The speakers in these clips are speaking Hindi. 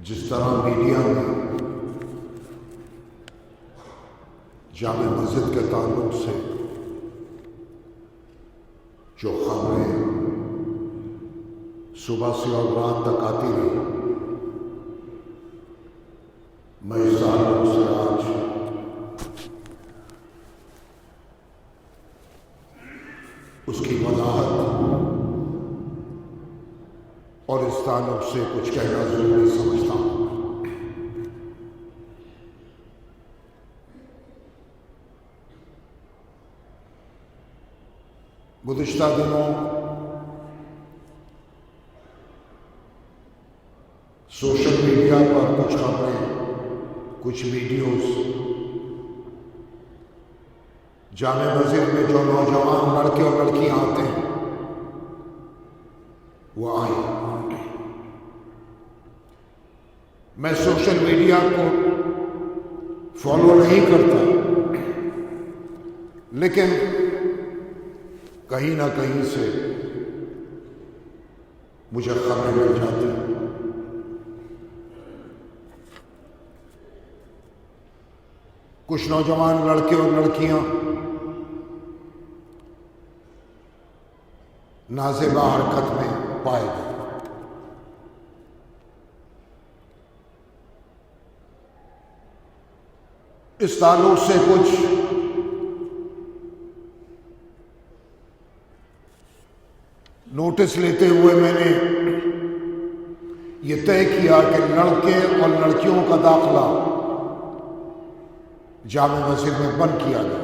जिस तरह मीडिया में जामे मस्जिद के ताल्लुक से जो खबरें सुबह से और रात तक आती रही, मैं इस ताल्लुक से आज उसकी वजाहत और इस ताल्लुक से कुछ कहना जरूरी समझता हूं। गुज़िश्ता दिनों सोशल मीडिया पर कुछ खबरें, कुछ वीडियोस जामे मस्जिद में जो नौजवान लड़के और लड़कियां आते हैं वो आए। मैं सोशल मीडिया को फॉलो नहीं करता, लेकिन कहीं ना कहीं से मुझे खबरें मिल जाती हैं। कुछ नौजवान लड़के और लड़कियां नाज़ेबा हरकत में पाए गए। इस ताल्लुक से कुछ नोटिस लेते हुए मैंने ये तय किया कि लड़के और लड़कियों का दाखिला जामे मस्जिद में बंद किया गया।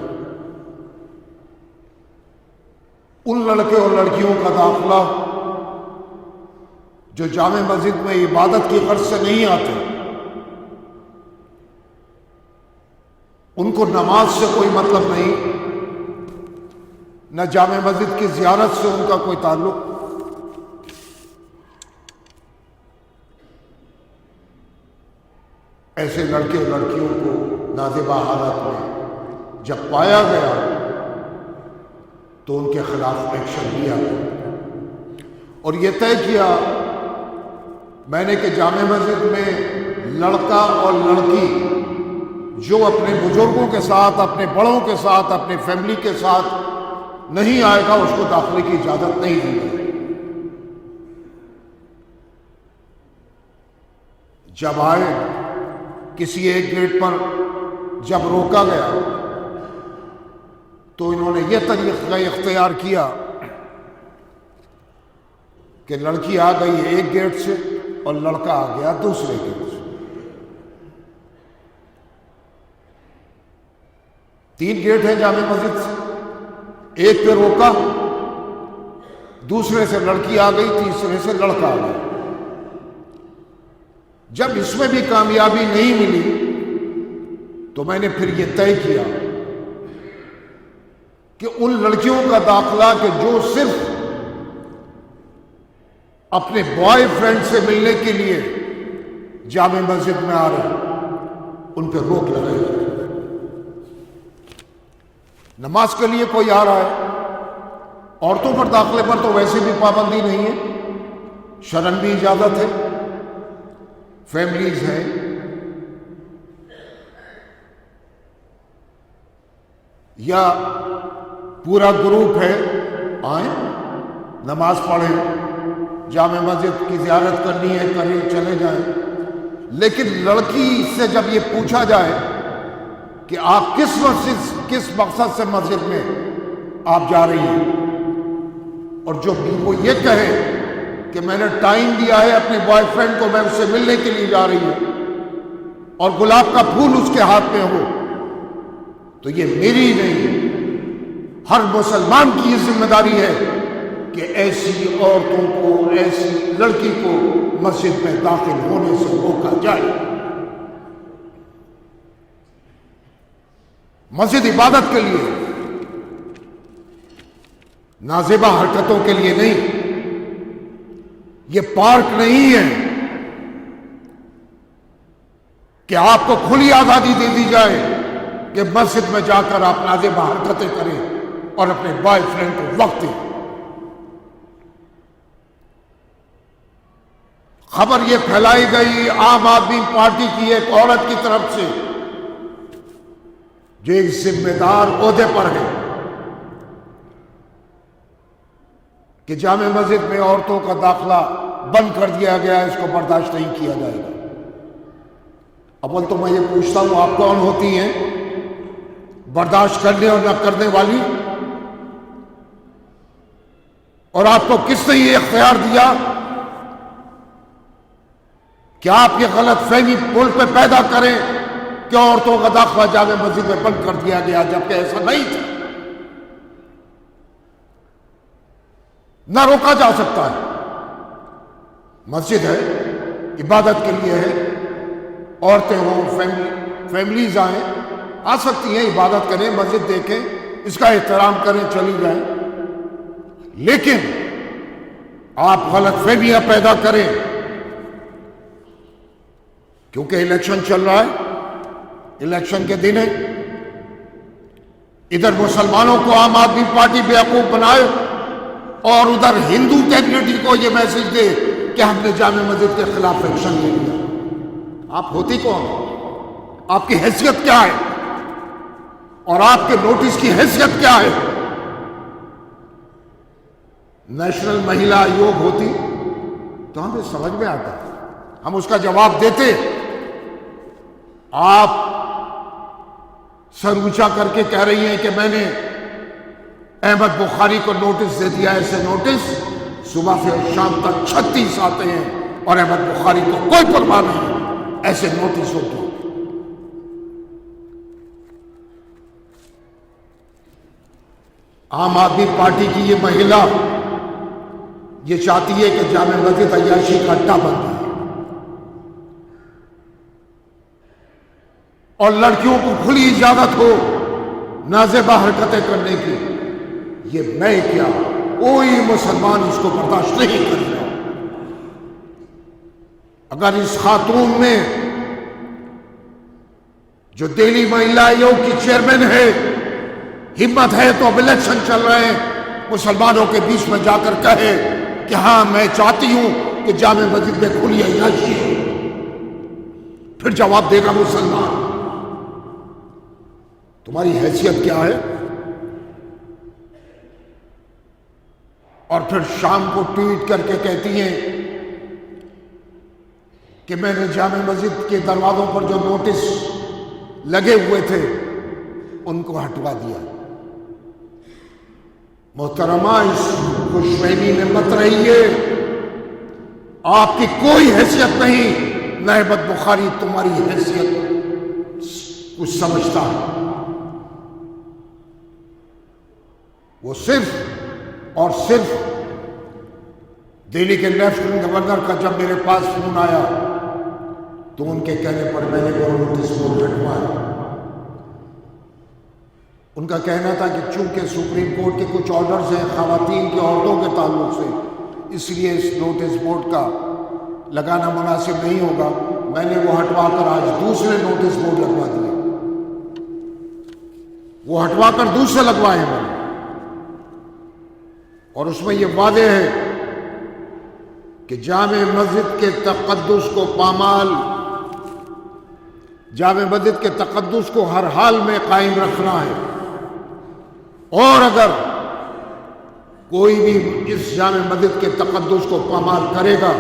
उन लड़के और लड़कियों का दाखिला जो जामे मस्जिद में इबादत की गर्ज से नहीं आते, उनको नमाज से कोई मतलब नहीं, न जामे मस्जिद की ज़ियारत से उनका कोई ताल्लुक। ऐसे लड़के और लड़कियों को नाज़ेबा हालत में जब पाया गया तो उनके खिलाफ एक्शन लिया गया और यह तय किया मैंने कि जामे मस्जिद में लड़का और लड़की जो अपने बुजुर्गों के साथ, अपने बड़ों के साथ, अपने फैमिली के साथ नहीं आएगा, उसको दाखिले की इजाजत नहीं दी गई। जब आए, किसी एक गेट पर जब रोका गया तो इन्होंने यह तरीका इख्तियार किया कि लड़की आ गई एक गेट से और लड़का आ गया दूसरे गेट से। 3 गेट हैं जामे मस्जिद से, एक पे रोका, दूसरे से लड़की आ गई, तीसरे से लड़का आ गया। जब इसमें भी कामयाबी नहीं मिली तो मैंने फिर यह तय किया कि उन लड़कियों का दाखिला कि जो सिर्फ अपने बॉयफ्रेंड से मिलने के लिए जामे मस्जिद में आ रहे हैं, उन पर रोक लगाई जाए। नमाज के लिए कोई आ रहा है, औरतों पर दाखिले पर तो वैसे भी पाबंदी नहीं है, शरन भी इजाजत है, फैमिलीज हैं, या पूरा ग्रुप है, आए नमाज पढ़ें, जामे मस्जिद की ज़ियारत करनी है करें, चले जाएं। लेकिन लड़की से जब ये पूछा जाए कि आप किस मकसद से मस्जिद में आप जा रही हैं, और जो वो ये कहे कि मैंने टाइम दिया है अपने बॉयफ्रेंड को, मैं उससे मिलने के लिए जा रही हूं, और गुलाब का फूल उसके हाथ में हो, तो ये मेरी नहीं है, हर मुसलमान की ये जिम्मेदारी है कि ऐसी औरतों को, ऐसी लड़की को मस्जिद में दाखिल होने से रोका जाए। मस्जिद इबादत के लिए, नाज़ेबा हरकतों के लिए नहीं। ये पार्क नहीं है कि आपको खुली आजादी दे दी जाए कि मस्जिद में जाकर आप नाज़ेबा हरकतें करें और अपने बॉयफ्रेंड को वक्त दें। खबर यह फैलाई गई आम आदमी पार्टी की एक औरत की तरफ से जो एक जिम्मेदार ओहदे पर है कि जामे मस्जिद में औरतों का दाखिला बंद कर दिया गया, इसको बर्दाश्त नहीं किया जाएगा। अव्वल तो मैं ये पूछता हूं, आप कौन होती हैं बर्दाश्त करने और न करने वाली? और आपको किसने ये इख्तियार दिया कि आप ये गलत फहमी मुल्क में पैदा करें कि औरतों का दाखिला जामे मस्जिद में बंद कर दिया गया, जबकि ऐसा नहीं था, ना रोका जा सकता है। मस्जिद है, इबादत के लिए है, औरतें हों, फैमिलीज आए, आ सकती हैं, इबादत करें, मस्जिद देखें, इसका एहतराम करें, चली जाएं। लेकिन आप गलतफहमियां पैदा करें क्योंकि इलेक्शन चल रहा है, इलेक्शन के दिन है, इधर मुसलमानों को आम आदमी पार्टी बेवकूफ बनाए और उधर हिंदू कम्युनिटी को यह मैसेज दे कि हमने जामे मस्जिद के खिलाफ एक्शन ले लिया। आप होती कौन? आपकी हैसियत क्या है? और आपके नोटिस की हैसियत क्या है? नेशनल महिला आयोग होती तो हमें समझ में आता, हम उसका जवाब देते। आप सर ऊंचा करके कह रही हैं कि मैंने अहमद बुखारी को नोटिस दे दिया। ऐसे नोटिस सुबह से शाम तक 36 आते हैं और अहमद बुखारी को कोई परवाह नहीं ऐसे नोटिस होते। आम आदमी पार्टी की ये महिला ये चाहती है कि जामे मस्जिद अय्याशी का अड्डा बन जाए और लड़कियों को खुली इजाजत हो नाजेबा हरकतें करने की। ये मैं क्या, कोई मुसलमान इसको बर्दाश्त नहीं करेगा। अगर इस खातून में जो दिल्ली महिला आयोग की चेयरमैन है हिम्मत है तो अब इलेक्शन चल रहे हैं, मुसलमानों के बीच में जाकर कहे कि हां मैं चाहती हूं कि जामे मस्जिद में खुली अय्याशी हो, फिर जवाब देगा मुसलमान। तुम्हारी हैसियत क्या है? और फिर शाम को ट्वीट करके कहती हैं कि मैंने जामे मस्जिद के दरवाजों पर जो नोटिस लगे हुए थे उनको हटवा दिया। मोहतरमा, इस खुशफहमी में मत रहिए, आपकी कोई हैसियत नहीं। अहमद बुखारी तुम्हारी हैसियत कुछ समझता है। वो सिर्फ और सिर्फ दिल्ली के लेफ्टिनेंट गवर्नर का जब मेरे पास फोन आया तो उनके कहने पर मैंने वो नोटिस बोर्ड हटवाया। उनका कहना था कि चूंकि सुप्रीम कोर्ट के कुछ ऑर्डर्स हैं खवातीन के औरतों के ताल्लुक से, इसलिए इस नोटिस बोर्ड का लगाना मुनासिब नहीं होगा। मैंने वो हटवाकर आज दूसरे नोटिस बोर्ड लगवा दिए। वो हटवाकर दूसरे लगवाए मैंने, और उसमें यह वादे है कि जामे मस्जिद के तक़द्दुस को पामाल, जामे मस्जिद के तक़द्दुस को हर हाल में कायम रखना है, और अगर कोई भी इस जामे मस्जिद के तक़द्दुस को पामाल करेगा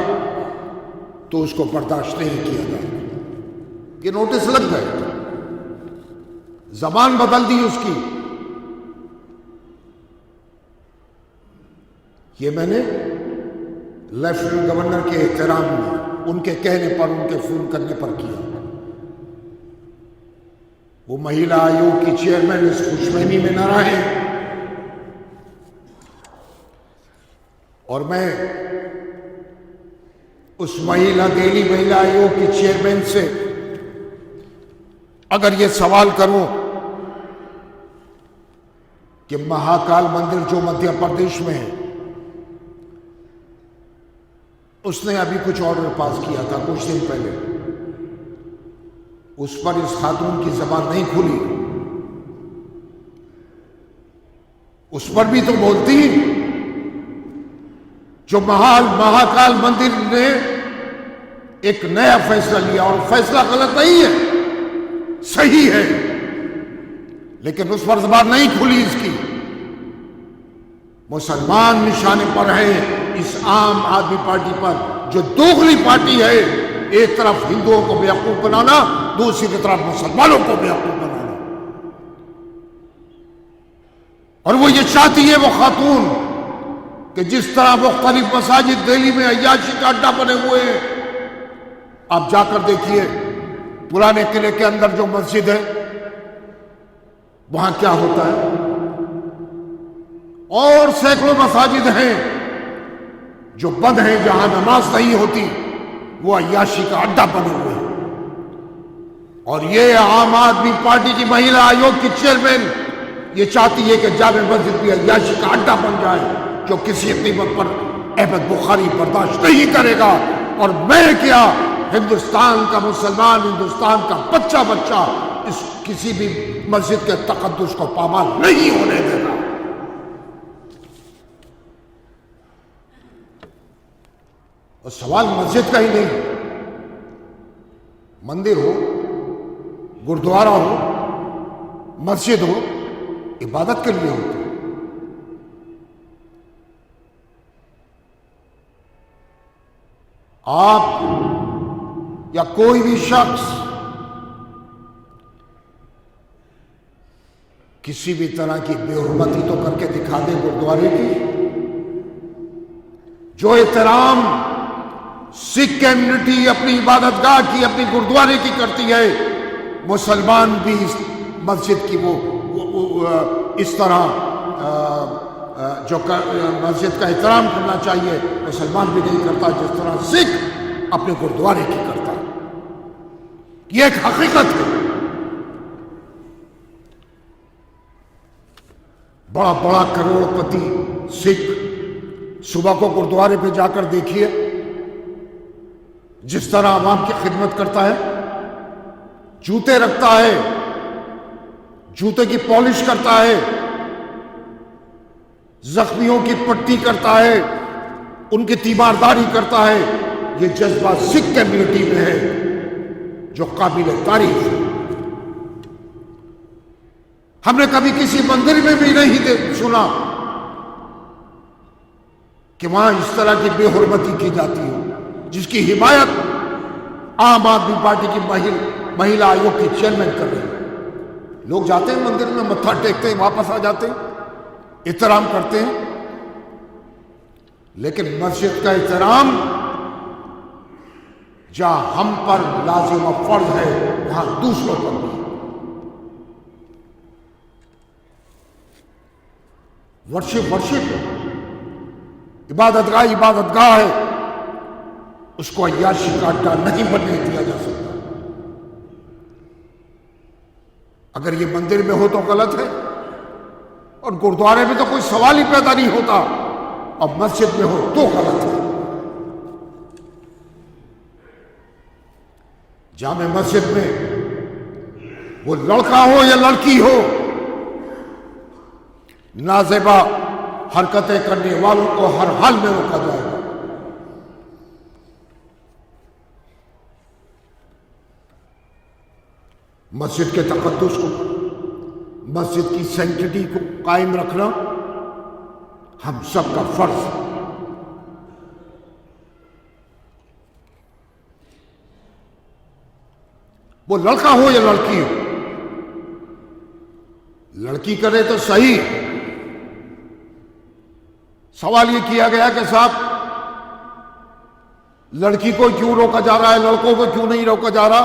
तो उसको बर्दाश्त नहीं किया जाएगा। ये नोटिस लग गए, जबान बदल दी उसकी। ये मैंने लेफ्टिनेंट गवर्नर के एहतराम में उनके कहने पर, उनके फोन करने पर किया। वो महिला आयोग की चेयरमैन इस खुशफहमी में न रहे, और मैं उस दिल्ली महिला आयोग की चेयरमैन से अगर ये सवाल करूं कि महाकाल मंदिर जो मध्य प्रदेश में है, उसने अभी कुछ ऑर्डर पास किया था कुछ दिन पहले, उस पर इस खातून की जबान नहीं खुली। उस पर भी तो बोलती जो महाकाल मंदिर ने एक नया फैसला लिया, और फैसला गलत नहीं है, सही है, लेकिन उस पर जबान नहीं खुली इसकी। मुसलमान निशाने पर है इस आम आदमी पार्टी पर, जो दोगली पार्टी है। एक तरफ हिंदुओं को बेवकूफ बनाना, दूसरी तरफ मुसलमानों को बेवकूफ बनाना। और वो ये चाहती है, वो खातून, कि जिस तरह मुख्तलिफ मसाजिद दिल्ली में अय्याशी का अड्डा बने हुए हैं, आप जाकर देखिए पुराने किले के अंदर जो मस्जिद है वहां क्या होता है, और सैकड़ों मसाजिद हैं जो बंद हैं, जहां नमाज नहीं होती, वो अय्याशी का अड्डा बने हुए हैं। और ये आम आदमी पार्टी की महिला आयोग की चेयरमैन ये चाहती है कि जामे मस्जिद भी अय्याशी का अड्डा बन जाए, जो किसी कीमत पर अहमद बुखारी बर्दाश्त नहीं करेगा। और मैं क्या, हिंदुस्तान का मुसलमान, हिंदुस्तान का बच्चा बच्चा इस किसी भी मस्जिद के तकद्दुस को पामाल नहीं होने देगा। और सवाल मस्जिद का ही नहीं, मंदिर हो, गुरुद्वारा हो, मस्जिद हो, इबादत के लिए होती है। आप या कोई भी शख्स किसी भी तरह की बेहुरमती तो करके दिखा दे गुरुद्वारे की, जो एहतराम सिख कम्युनिटी अपनी इबादतगाह की, अपनी गुरुद्वारे की करती है, मुसलमान भी इस मस्जिद की वो इस तरह जो मस्जिद का एहतराम करना चाहिए, मुसलमान भी नहीं करता जिस तरह सिख अपने गुरुद्वारे की करता है। यह एक हकीकत है। बड़ा बड़ा करोड़पति सिख सुबह को गुरुद्वारे पे जाकर देखिए, जिस तरह आवाम की खिदमत करता है, जूते रखता है, जूते की पॉलिश करता है, जख्मियों की पट्टी करता है, उनकी तीमारदारी करता है। ये जज्बा सिख कम्युनिटी में है जो काबिल तारीफ है। हमने कभी किसी मंदिर में भी नहीं सुना कि वहां इस तरह की बेहुरमती की जाती हो, जिसकी हिमायत आम आदमी पार्टी की महिला आयोग की चेयरमैन कर रही है। लोग जाते हैं मंदिर में, मत्था टेकते हैं, वापस आ जाते हैं, एहतराम करते हैं, लेकिन मस्जिद का एहतराम जहां हम पर लाजिम और फर्ज है, वहां दूसरों पर भी। वर्शिप इबादतगाह है, उसको अय्याशी का अड्डा नहीं बनने दिया जा सकता। अगर ये मंदिर में हो तो गलत है, और गुरुद्वारे में तो कोई सवाल ही पैदा नहीं होता, और मस्जिद में हो तो गलत है। जामे मस्जिद में वो लड़का हो या लड़की हो, नाजेबा हरकतें करने वालों को हर हाल में रोका जाएगा। मस्जिद के तकद्दुस को, मस्जिद की सैंक्टिटी को कायम रखना हम सबका फर्ज है। वो लड़का हो या लड़की हो, लड़की करे तो सही। सवाल ये किया गया कि साहब लड़की को क्यों रोका जा रहा है, लड़कों को क्यों नहीं रोका जा रहा।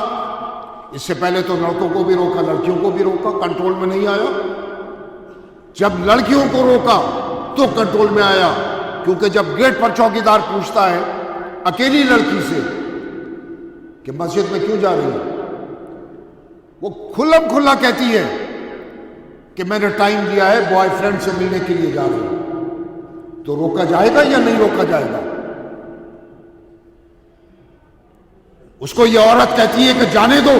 इससे पहले तो लड़कों को भी रोका, लड़कियों को भी रोका, कंट्रोल में नहीं आया। जब लड़कियों को रोका तो कंट्रोल में आया, क्योंकि जब गेट पर चौकीदार पूछता है अकेली लड़की से कि मस्जिद में क्यों जा रही है, वो खुल्लम खुल्ला कहती है कि मैंने टाइम दिया है, बॉयफ्रेंड से मिलने के लिए जा रही हूं। तो रोका जाएगा या नहीं रोका जाएगा? उसको ये औरत कहती है कि जाने दो,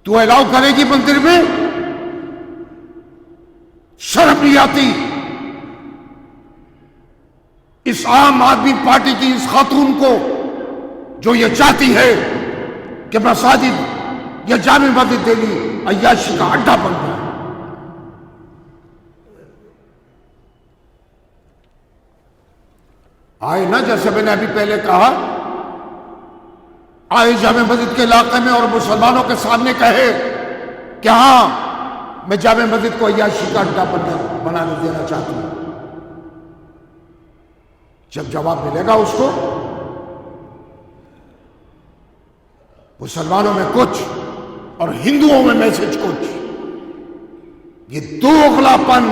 तू अलाउ करेगी मंदिर में? शर्म नहीं आती? इस आम आदमी पार्टी की इस खातून को जो ये चाहती है कि मसाजिद या जामे मस्जिद दिल्ली अय्याशी का अड्डा बन जाए। आए ना, जैसे मैंने अभी पहले कहा, आए जामे मस्जिद के इलाके में और मुसलमानों के सामने कहे कि हाँ, मैं जामे मस्जिद को अय्याशी का अड्डा बनाने देना चाहती हूं। जब जवाब मिलेगा उसको, मुसलमानों में कुछ और हिंदुओं में मैसेज कुछ, ये दोगलापन,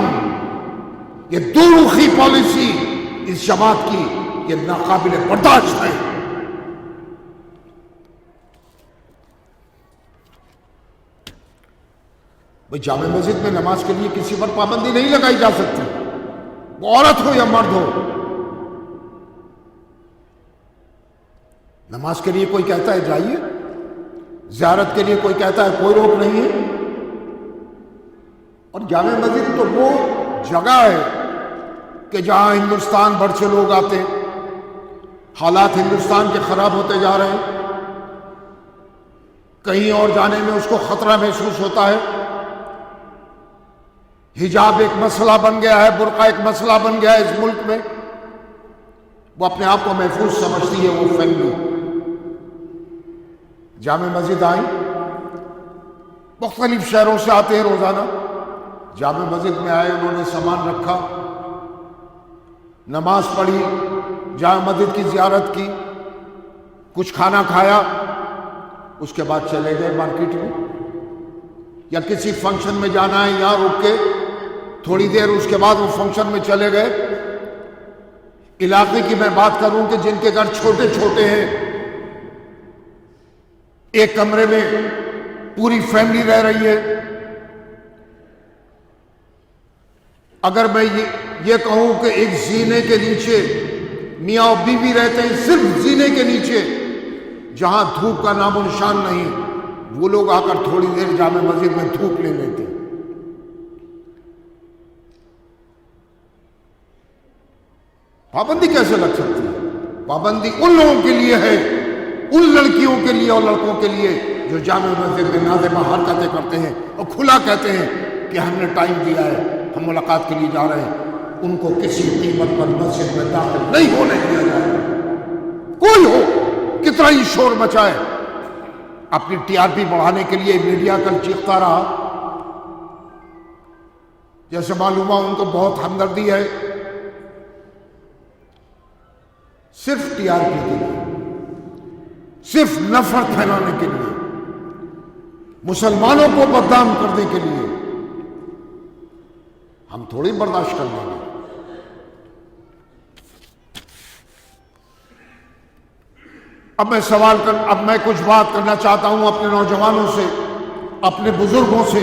ये दुरुखी पॉलिसी इस जमात की, ये नाकाबिले बर्दाश्त है। भाई, जामे मस्जिद में नमाज के लिए किसी पर पाबंदी नहीं लगाई जा सकती, वो औरत हो या मर्द हो। नमाज के लिए कोई कहता है जाइए, ज़ियारत के लिए कोई कहता है कोई रोक नहीं है। और जामे मस्जिद तो वो जगह है कि जहां हिंदुस्तान भर से लोग आते हैं। हालात हिंदुस्तान के खराब होते जा रहे हैं, कहीं और जाने में उसको खतरा महसूस होता है। हिजाब एक मसला बन गया है, बुर्का एक मसला बन गया है इस मुल्क में। वो अपने आप को महफूज समझती है वो फैमिली। जामे मस्जिद आई, मुख्तलिफ शहरों से आते हैं रोजाना। जामे मस्जिद में आए, उन्होंने सामान रखा, नमाज पढ़ी, जामे मस्जिद की जियारत की, कुछ खाना खाया, उसके बाद चले गए मार्केट में या किसी फंक्शन में जाना है, यहां रुक के थोड़ी देर, उसके बाद वो फंक्शन में चले गए। इलाके की मैं बात करूं कि जिनके घर छोटे छोटे हैं, एक कमरे में पूरी फैमिली रह रही है। अगर मैं ये कहूं कि एक जीने के नीचे मियां और बीवी रहते हैं, सिर्फ जीने के नीचे, जहां धूप का नामो निशान नहीं, वो लोग आकर थोड़ी देर जामे मस्जिद में धूप ले लेते हैं। पाबंदी कैसे लग सकती है? पाबंदी उन लोगों के लिए है, उन लड़कियों के लिए और लड़कों के लिए जो जामे मस्जिद में नाज़िमा हरकतें करते हैं और खुला कहते हैं कि हमने टाइम दिया है, हम मुलाकात के लिए जा रहे हैं। उनको किसी कीमत पर मस्जिद में दाखिल नहीं होने दिया जाएगा। कोई हो, कितना ही शोर मचाए, अपनी टीआरपी बढ़ाने के लिए मीडिया कल चीखता रहा, जैसे मालूम हुआ उनको बहुत हमदर्दी है, सिर्फ टीआरपी के लिए, सिर्फ नफरत फैलाने के लिए, मुसलमानों को बदनाम करने के लिए। हम थोड़ी बर्दाश्त कर लेंगे। अब मैं कुछ बात करना चाहता हूं अपने नौजवानों से, अपने बुजुर्गों से,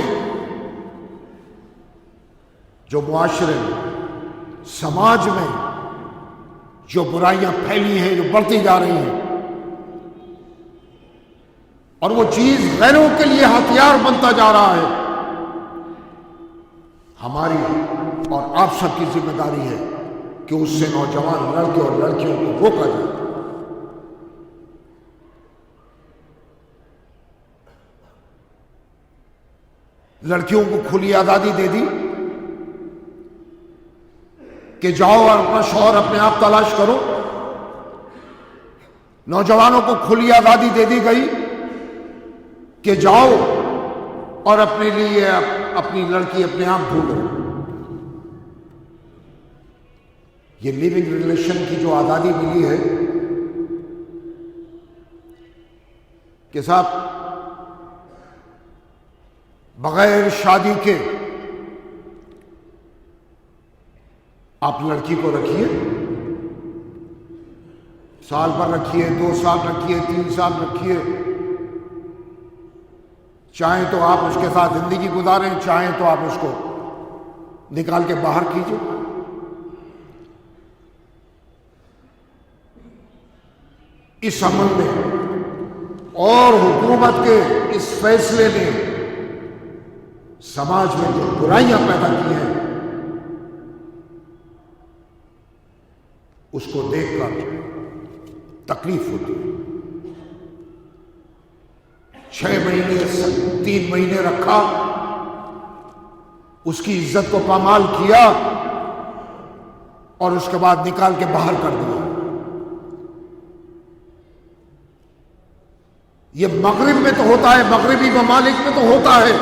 जो मुआशरे में, समाज में जो बुराइयां फैली हैं, जो बढ़ती जा रही हैं, और वो चीज गैरों के लिए हथियार बनता जा रहा है। हमारी और आप सबकी जिम्मेदारी है कि उससे नौजवान लड़के और लड़कियों को रोका जाए। लड़कियों को खुली आजादी दे दी कि जाओ और अपना शौहर अपने आप तलाश करो। नौजवानों को खुली आजादी दे दी गई कि जाओ और अपने लिए अपनी लड़की अपने आप ढूंढो। ये लिविंग रिलेशन की जो आजादी मिली है कि साहब, बगैर शादी के आप लड़की को रखिए, साल भर रखिए, 2 साल रखिए, 3 साल रखिए, चाहे तो आप उसके साथ जिंदगी गुजारें, चाहे तो आप उसको निकाल के बाहर कीजिए। इस अमल में और हुकूमत के इस फैसले ने समाज में जो बुराइयां पैदा की हैं, उसको देखकर तकलीफ होती है। 6 महीने 3 महीने रखा, उसकी इज्जत को पामाल किया और उसके बाद निकाल के बाहर कर दिया। ये मगरिब में तो होता है, मगरिबी ममालिक में तो होता है,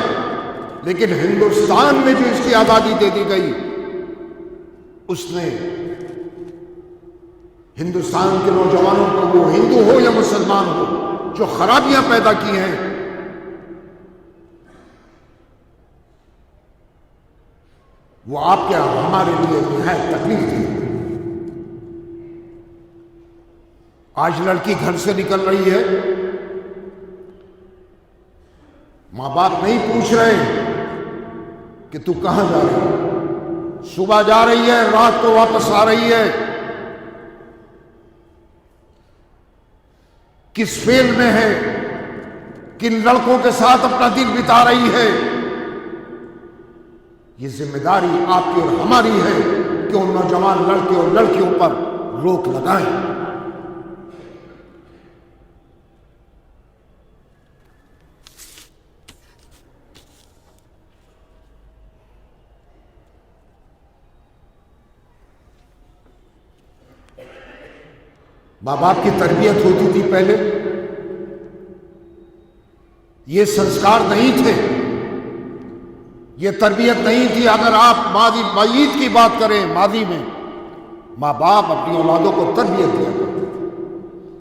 लेकिन हिंदुस्तान में जो इसकी आजादी दे दी गई, उसने हिंदुस्तान के नौजवानों को, वो हिंदू हो या मुसलमान हो, जो खराबियां पैदा की हैं, वो आपके हमारे लिए निहायत तकलीफ थी। आज लड़की घर से निकल रही है, मां बाप नहीं पूछ रहे कि तू कहां जा रही है, सुबह जा रही है, रात को वापस आ रही है, किस फील्ड में है, किन लड़कों के साथ अपना दिन बिता रही है। ये जिम्मेदारी आपकी और हमारी है कि उन नौजवान लड़के और लड़कियों पर रोक लगाएं। मां बाप की तरबियत होती थी पहले, ये संस्कार नहीं थे, ये तरबियत नहीं थी। अगर आप माजीद की बात करें, मादी में मां बाप अपनी औलादों को तरबियत दिया करते थे,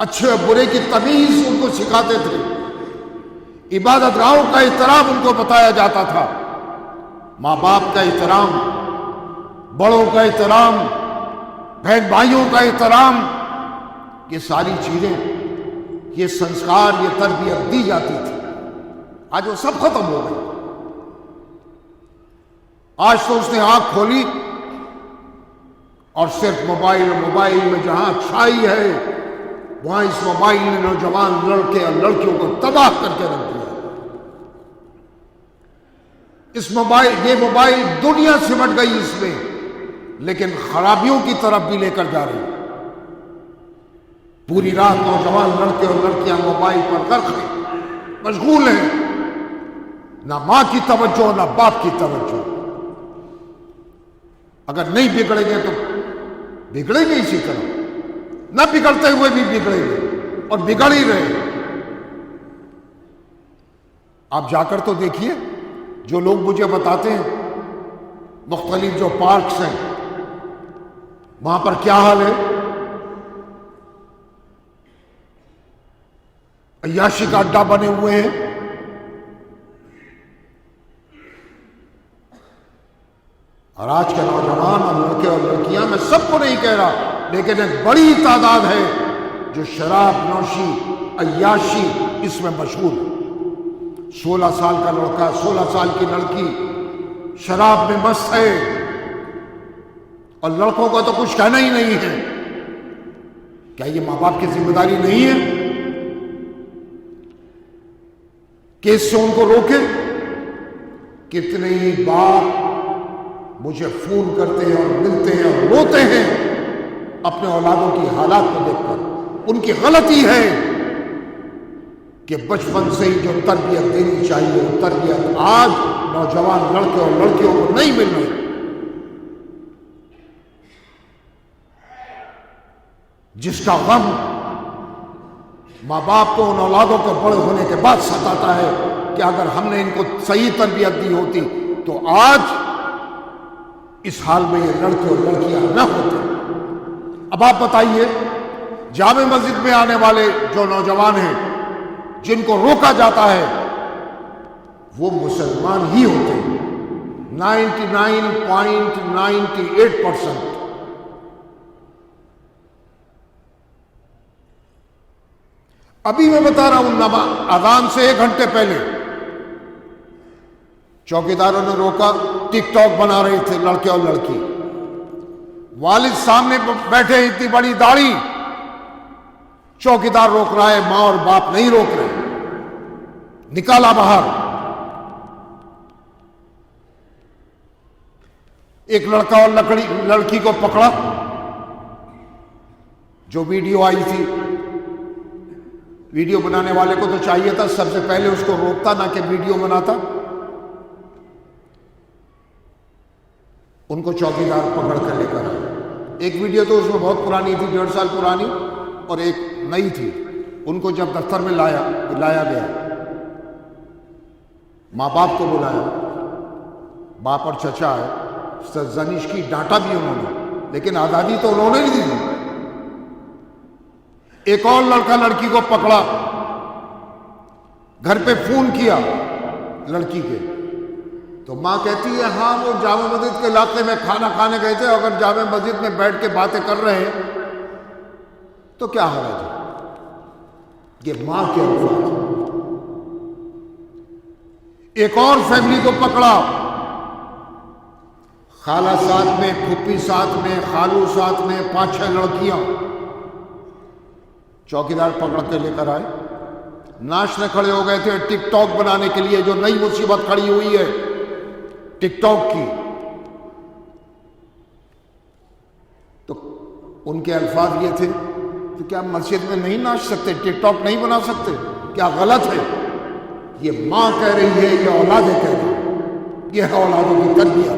अच्छे और बुरे की तमीज उनको सिखाते थे, इबादत गाहों का एहतराम उनको बताया जाता था, मां बाप का एहतराम, बड़ों का एहतराम, बहन भाइयों का एहतराम, ये सारी चीजें, ये संस्कार, ये तरबियत दी जाती थी। आज वो सब खत्म हो गई। आज तो उसने आंख खोली और सिर्फ मोबाइल में जहां अच्छाई है, वहां इस मोबाइल ने नौजवान लड़के और लड़कियों को तबाह करके रख दिया। ये मोबाइल दुनिया सिमट गई इसमें, लेकिन खराबियों की तरफ भी लेकर जा रही है। पूरी रात नौजवान लड़के और लड़कियां मोबाइल पर गर्क हैं, मशगूल हैं, ना मां की तवज्जो ना बाप की तवज्जो। अगर नहीं बिगड़ेंगे तो बिगड़ेंगे इसी तरह, ना बिगड़ते हुए भी बिगड़ेंगे और बिगड़ ही रहे। आप जाकर तो देखिए, जो लोग मुझे बताते हैं, मुख्तलिफ जो पार्क्स हैं, वहां पर क्या हाल है। अय्याशी का अड्डा बने हुए हैं। और आज के नौजवान और लड़के और लड़कियां, मैं सबको नहीं कह रहा, लेकिन एक बड़ी तादाद है जो शराब नौशी, अय्याशी इसमें मशहूर है। 16 साल का लड़का, 16 साल की लड़की शराब में मस्त है, और लड़कों का तो कुछ कहना ही नहीं है। क्या ये मां बाप की जिम्मेदारी नहीं है कि इससे उनको रोके? कितने ही बाप मुझे फोन करते हैं और मिलते हैं और रोते हैं अपने औलादों की हालात को देखकर। उनकी गलती है कि बचपन से ही जो तरबियत देनी चाहिए, वो तरबियत आज नौजवान लड़के और लड़कियों को नहीं मिल रही। जिसका गम मां बाप को उन औलादों के बड़े होने के बाद सताता है कि अगर हमने इनको सही तरबियत दी होती तो आज इस हाल में ये लड़के और लड़कियां न होते। अब आप बताइए, जामे मस्जिद में आने वाले जो नौजवान हैं, जिनको रोका जाता है, वो मुसलमान ही होते हैं। 99.98%। अभी मैं बता रहा हूं, अजान से 1 घंटे पहले चौकीदारों ने रोका, टिकटॉक बना रहे थे लड़के और लड़की। वालिद सामने बैठे, इतनी बड़ी दाढ़ी, चौकीदार रोक रहा है, मां और बाप नहीं रोक रहे, निकाला बाहर। एक लड़का और लड़की को पकड़ा, जो वीडियो आई थी, वीडियो बनाने वाले को तो चाहिए था सबसे पहले उसको रोकता, ना कि वीडियो बनाता। उनको चौकीदार पकड़ कर लेकर आए। एक वीडियो तो उसमें बहुत पुरानी थी, 1.5 साल पुरानी, और एक नई थी। उनको जब दफ्तर में लाया गया, माँ बाप को बुलाया, बाप और चचा है, सरजनिश की, डांटा भी उन्होंने, लेकिन आज़ादी तो उन्होंने नहीं दी। एक और लड़का लड़की को पकड़ा, घर पे फोन किया लड़की के, तो मां कहती है हाँ वो जामा मस्जिद के इलाके में खाना खाने गए थे, अगर जामा मस्जिद में बैठ के बातें कर रहे हैं तो क्या हर्ज है। ये मां के अल्फाज। एक और फैमिली को पकड़ा, खाला साथ में, फूफी साथ में, खालू साथ में, 5-6 लड़कियां। चौकीदार पकड़ के लेकर आए, नाचने खड़े हो गए थे टिकटॉक बनाने के लिए। जो नई मुसीबत खड़ी हुई है टिकटॉक की, तो उनके अल्फाज ये थे कि क्या मस्जिद में नहीं नाच सकते, टिकटॉक नहीं बना सकते, क्या गलत है? ये मां कह रही है, ये औलादें कह रही है, ये है औलादों की तरबियत।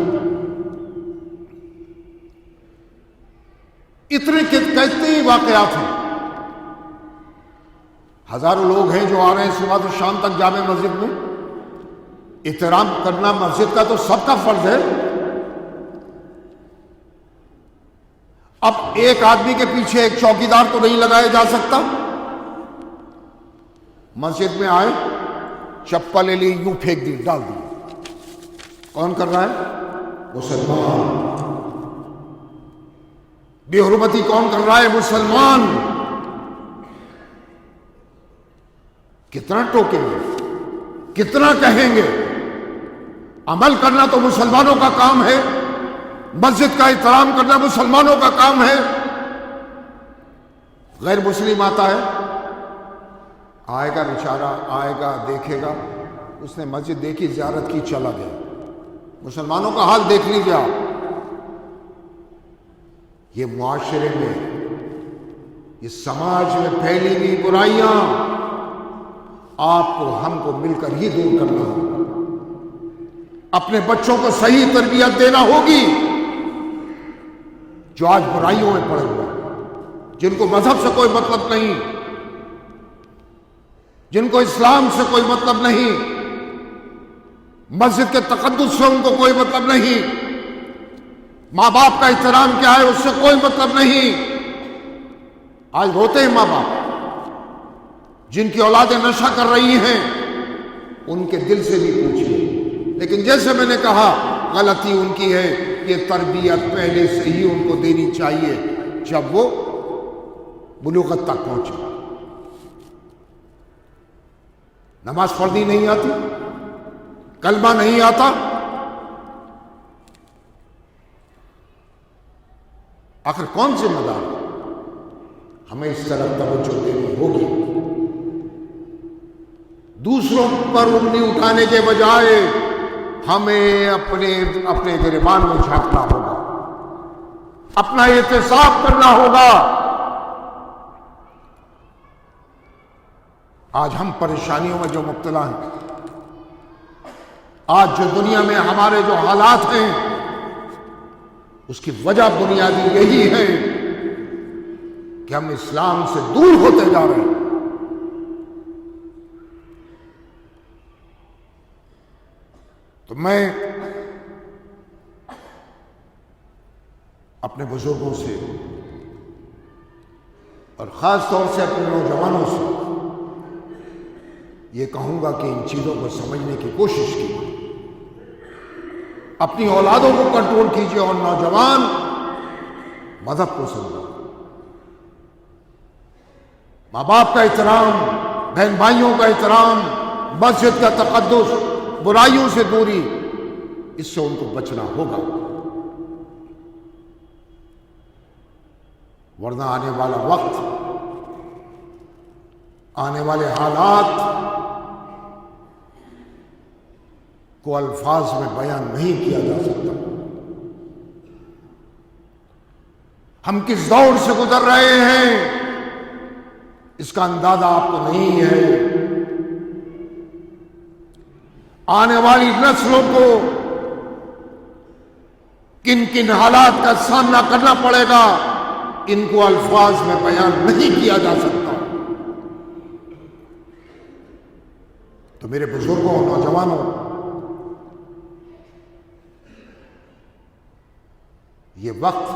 इतने कितने वाकयात हैं। हजारों लोग हैं जो आ रहे हैं सुबह से शाम तक जामे मस्जिद में। एहतराम करना मस्जिद का तो सबका फर्ज है। अब एक आदमी के पीछे एक चौकीदार तो नहीं लगाया जा सकता। मस्जिद में आए, चप्पल ले ली, यूं फेंक दी, डाल दी। कौन कर रहा है? मुसलमान। बेहुरमती कौन कर रहा है? मुसलमान। कितना टोकेंगे, कितना कहेंगे? अमल करना तो मुसलमानों का काम है, मस्जिद का एहतराम करना मुसलमानों का काम है। गैर मुस्लिम आता है, आएगा बेचारा, आएगा, देखेगा, उसने मस्जिद देखी, ज़ियारत की, चला गया। मुसलमानों का हाल देख लीजिए आप। ये मुआशरे में, ये समाज में फैली हुई बुराइयां आपको हमको मिलकर ही दूर करना होगा। अपने बच्चों को सही तरबियत देना होगी। जो आज बुराइयों में पड़े हुए, जिनको मजहब से कोई मतलब नहीं, जिनको इस्लाम से कोई मतलब नहीं, मस्जिद के तकद्दुस से उनको कोई मतलब नहीं, मां बाप का एहतराम क्या है उससे कोई मतलब नहीं। आज रोते हैं मां बाप। जिनकी औलादें नशा कर रही हैं उनके दिल से भी पूछिए। लेकिन जैसे मैंने कहा, गलती उनकी है। ये तरबियत पहले से ही उनको देनी चाहिए जब वो बुलूगत तक पहुंचे। नमाज पढ़नी नहीं आती, कलमा नहीं आता, आखिर कौन जिम्मेदार? हमें इस तरफ तवज्जो देनी होगी। दूसरों पर उंगली उठाने के बजाय हमें अपने गिरबान में झांकना होगा, अपना एहतिसाब करना होगा। आज हम परेशानियों में जो मुब्तला हैं, आज जो दुनिया में हमारे जो हालात हैं, उसकी वजह बुनियादी यही है कि हम इस्लाम से दूर होते जा रहे हैं। तो मैं अपने बुजुर्गों से और ख़ास तौर से अपने नौजवानों से ये कहूँगा कि इन चीज़ों को समझने की कोशिश कीजिए, अपनी औलादों को कंट्रोल कीजिए और नौजवान मज़हब को समझो। माँ बाप का एहतराम, बहन भाइयों का एहतराम, मस्जिद का तक़द्दुस, बुराइयों से दूरी, इससे उनको बचना होगा। वरना आने वाला वक्त, आने वाले हालात को अल्फाज में बयान नहीं किया जा सकता। हम किस दौर से गुजर रहे हैं इसका अंदाजा आपको नहीं है। आने वाली नस्लों को किन किन हालात का सामना करना पड़ेगा इनको अल्फाज में बयान नहीं किया जा सकता। तो मेरे बुजुर्गों और नौजवानों, ये वक्त,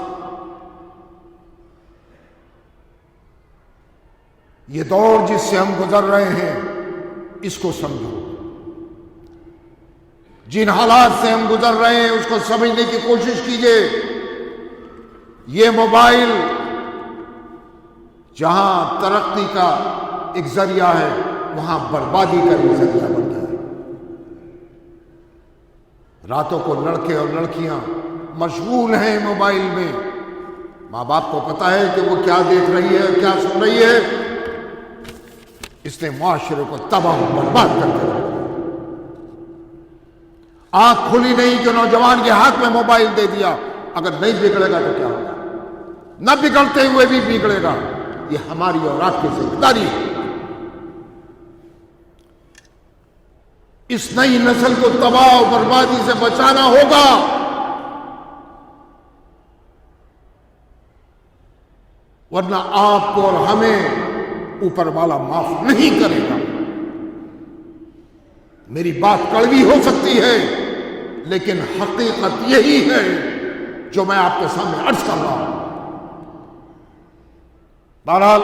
ये दौर जिससे हम गुजर रहे हैं इसको समझो। जिन हालात से हम गुजर रहे हैं उसको समझने की कोशिश कीजिए। ये मोबाइल जहां तरक्की का एक जरिया है वहां बर्बादी का भी जरिया बन गया है। रातों को लड़के और लड़कियां मशगूल हैं मोबाइल में। मां बाप को पता है कि वो क्या देख रही है, क्या सुन रही है। इसने मुआशरे को तबाह बर्बाद कर दिया। आंख खुली नहीं कि नौजवान के हाथ में मोबाइल दे दिया। अगर नहीं बिगड़ेगा तो क्या होगा? न बिगड़ते हुए भी बिगड़ेगा। ये हमारी और आपकी जिम्मेदारी है। इस नई नस्ल को तबाह और बर्बादी से बचाना होगा। वरना आपको और हमें ऊपर वाला माफ नहीं करेगा। मेरी बात कड़वी हो सकती है लेकिन हकीकत यही है जो मैं आपके सामने अर्ज कर रहा हूं। बहरहाल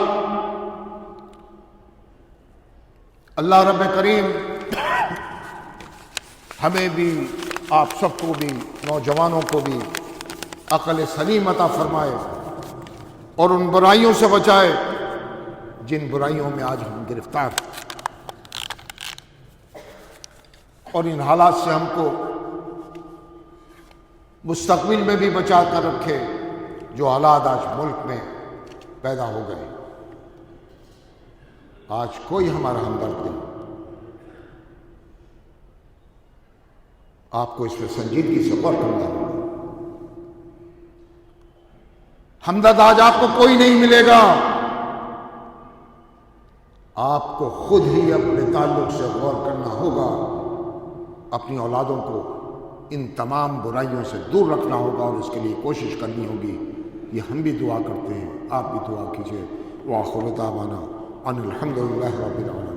अल्लाह रब्बे करीम हमें भी, आप सबको भी, नौजवानों को भी अक़ल सलीम अता फरमाए और उन बुराइयों से बचाए जिन बुराइयों में आज हम गिरफ्तार, और इन हालात से हमको मुस्तक़बिल में भी बचा कर रखे जो हालात आज मुल्क में पैदा हो गए। आज कोई हमारा हमदर्द नहीं। आपको इस पर संजीदगी से गौर करना होगा। हमदर्द आज आपको कोई नहीं मिलेगा। आपको खुद ही अपने ताल्लुक से गौर करना होगा। अपनी औलादों को इन तमाम बुराइयों से दूर रखना होगा और इसके लिए कोशिश करनी होगी। ये हम भी दुआ करते हैं, आप भी दुआ कीजिए। व आखिर दावाना अनिल हम्दुलिल्लाहि रब्बिल आलमीन।